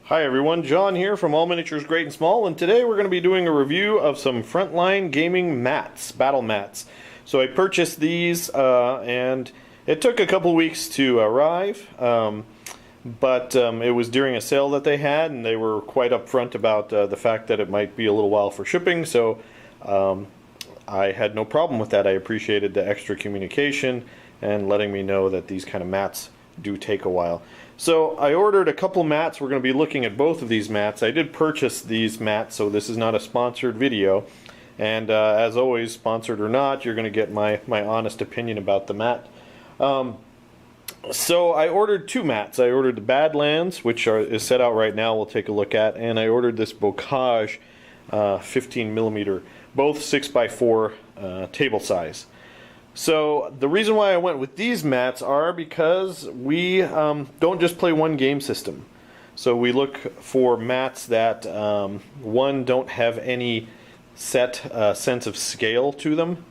Hi everyone, John here from All Miniatures Great and Small, and today we're going to be doing a review of some Frontline Gaming mats, battle mats. So I purchased these and it took a couple weeks to arrive, but it was during a sale that they had, and they were quite upfront about the fact that it might be a little while for shipping, so I had no problem with that. I appreciated the extra communication and letting me know that these kind of mats do take a while. So I ordered a couple mats. We're going to be looking at both of these mats. I did purchase these mats, so this is not a sponsored video. And as always, sponsored or not, you're going to get my honest opinion about the mat. So I ordered two mats. I ordered the Badlands, which is set out right now, we'll take a look at, and I ordered this Bocage 15mm, both 6x4 table size. So the reason why I went with these mats are because we don't just play one game system. So we look for mats that one, don't have any set sense of scale to them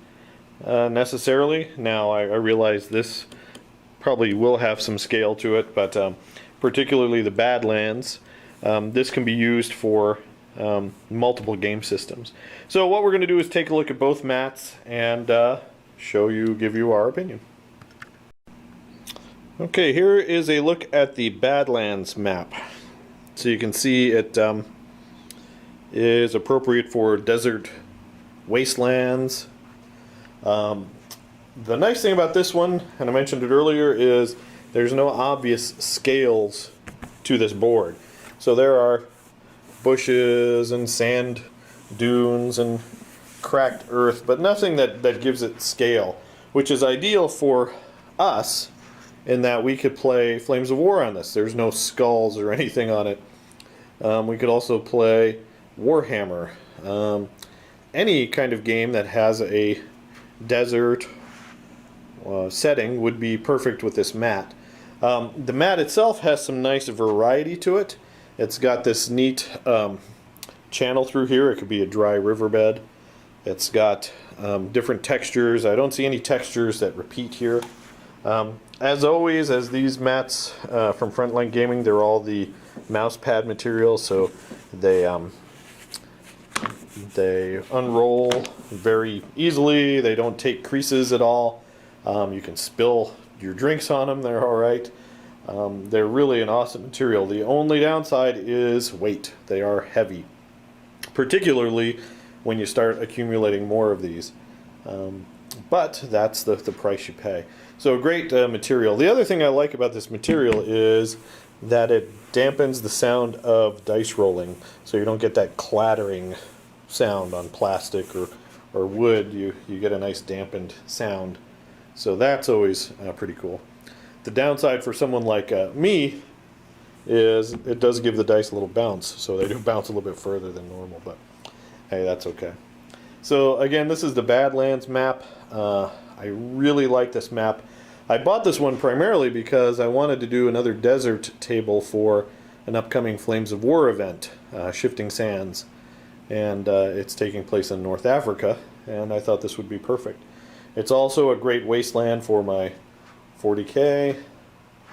necessarily. Now I realize this probably will have some scale to it, but particularly the Badlands, this can be used for multiple game systems. So what we're going to do is take a look at both mats and give you our opinion. Okay, here is a look at the Badlands map. So you can see it is appropriate for desert wastelands. The nice thing about this one, and I mentioned it earlier, is there's no obvious scales to this board. So there are bushes and sand dunes and cracked earth, but nothing that gives it scale, which is ideal for us in that we could play Flames of War on this. There's no skulls or anything on it. We could also play Warhammer. Any kind of game that has a desert setting would be perfect with this mat. The mat itself has some nice variety to it. It's got this neat channel through here. It could be a dry riverbed. It's got different textures. I don't see any textures that repeat here. As always, as these mats from Frontline Gaming, they're all the mouse pad material, so they unroll very easily. They don't take creases at all. You can spill your drinks on them. They're all right. They're really an awesome material. The only downside is weight. They are heavy, particularly when you start accumulating more of these. But that's the price you pay. So great material. The other thing I like about this material is that it dampens the sound of dice rolling. So you don't get that clattering sound on plastic or wood. You get a nice dampened sound. So that's always pretty cool. The downside for someone like me is it does give the dice a little bounce. So they do bounce a little bit further than normal, but hey, that's okay. So again, this is the Badlands map. I really like this map. I bought this one primarily because I wanted to do another desert table for an upcoming Flames of War event, Shifting Sands. And it's taking place in North Africa, and I thought this would be perfect. It's also a great wasteland for my 40K,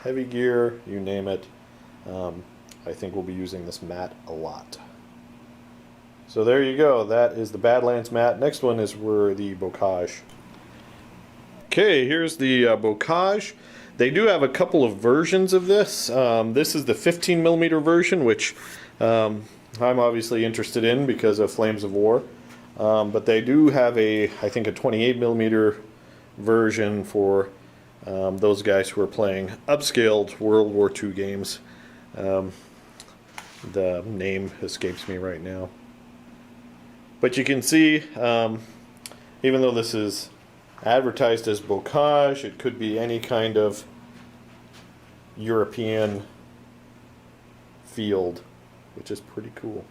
heavy gear, you name it. I think we'll be using this mat a lot. So there you go, that is the Badlands mat. Next one is the Bocage. Okay, here's the Bocage. They do have a couple of versions of this. This is the 15mm version, which I'm obviously interested in because of Flames of War. But they do have I think a 28mm version for those guys who are playing upscaled World War II games. The name escapes me right now. But you can see, even though this is advertised as Bocage, it could be any kind of European field, which is pretty cool.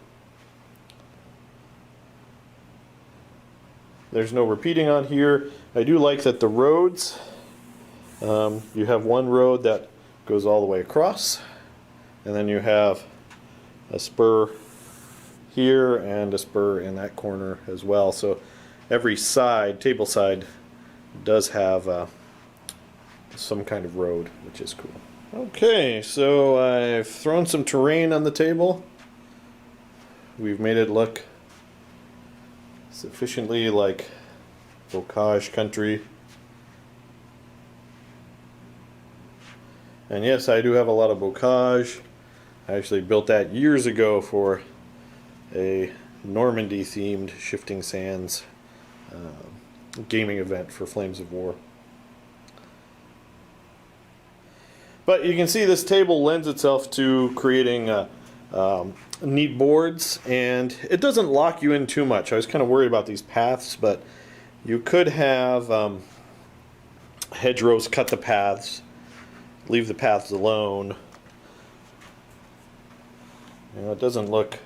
There's no repeating on here. I do like that the roads, you have one road that goes all the way across, and then you have a spur here and a spur in that corner as well. So every side, table side, does have some kind of road, which is cool. Okay, so I've thrown some terrain on the table. We've made it look sufficiently like Bocage country. And yes, I do have a lot of Bocage. I actually built that years ago for a Normandy themed Shifting Sands gaming event for Flames of War. But you can see this table lends itself to creating neat boards, and it doesn't lock you in too much. I was kind of worried about these paths, but you could have hedgerows cut the paths, leave the paths alone. You know, it doesn't look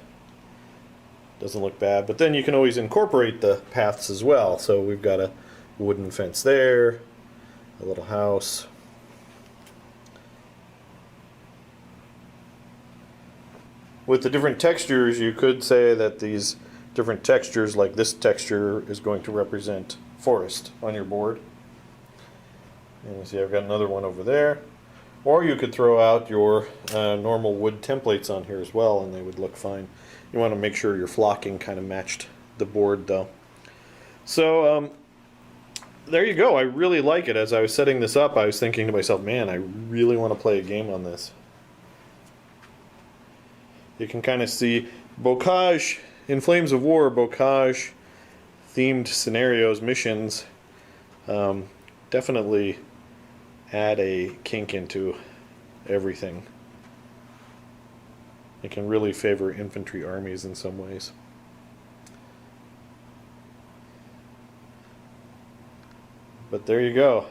bad, but then you can always incorporate the paths as well. So we've got a wooden fence there, a little house. With the different textures, you could say that these different textures, like this texture, is going to represent forest on your board. And you see I've got another one over there. Or you could throw out your normal wood templates on here as well, and they would look fine. You want to make sure your flocking kind of matched the board, though. So there you go. I really like it. As I was setting this up, I was thinking to myself, man, I really want to play a game on this. You can kind of see Bocage, in Flames of War, Bocage themed scenarios, missions, definitely add a kink into everything. It can really favor infantry armies in some ways. But there you go.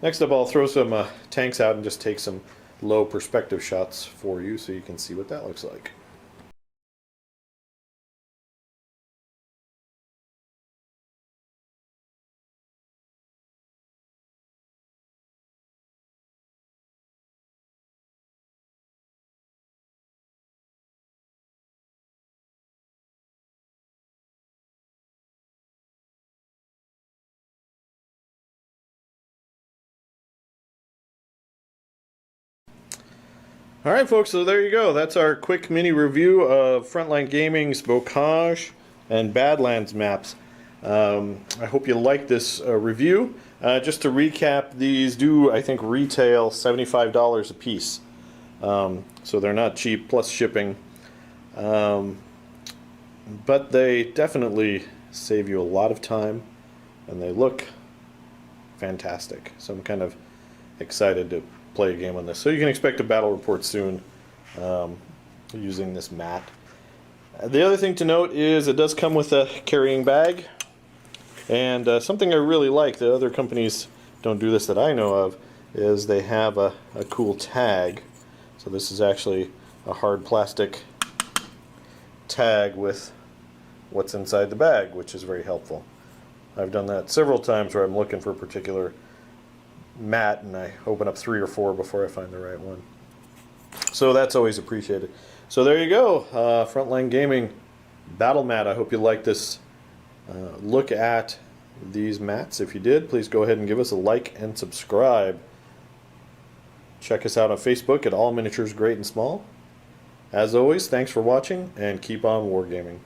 Next up, I'll throw some tanks out and just take some low perspective shots for you so you can see what that looks like. Alright folks, so there you go. That's our quick mini review of Frontline Gaming's Bocage and Badlands maps. I hope you like this review. Just to recap, these do, I think, retail $75 a piece. So they're not cheap, plus shipping. But they definitely save you a lot of time, and they look fantastic. So I'm kind of excited to play a game on this. So you can expect a battle report soon using this mat. The other thing to note is it does come with a carrying bag, and something I really like, the other companies don't do this that I know of, is they have a cool tag. So this is actually a hard plastic tag with what's inside the bag, which is very helpful. I've done that several times where I'm looking for a particular mat and I open up 3 or 4 before I find the right one. So that's always appreciated. So there you go, Frontline Gaming Battle Mat. I hope you like this look at these mats. If you did, please go ahead and give us a like and subscribe. Check us out on Facebook at All Miniatures Great and Small. As always, thanks for watching and keep on wargaming.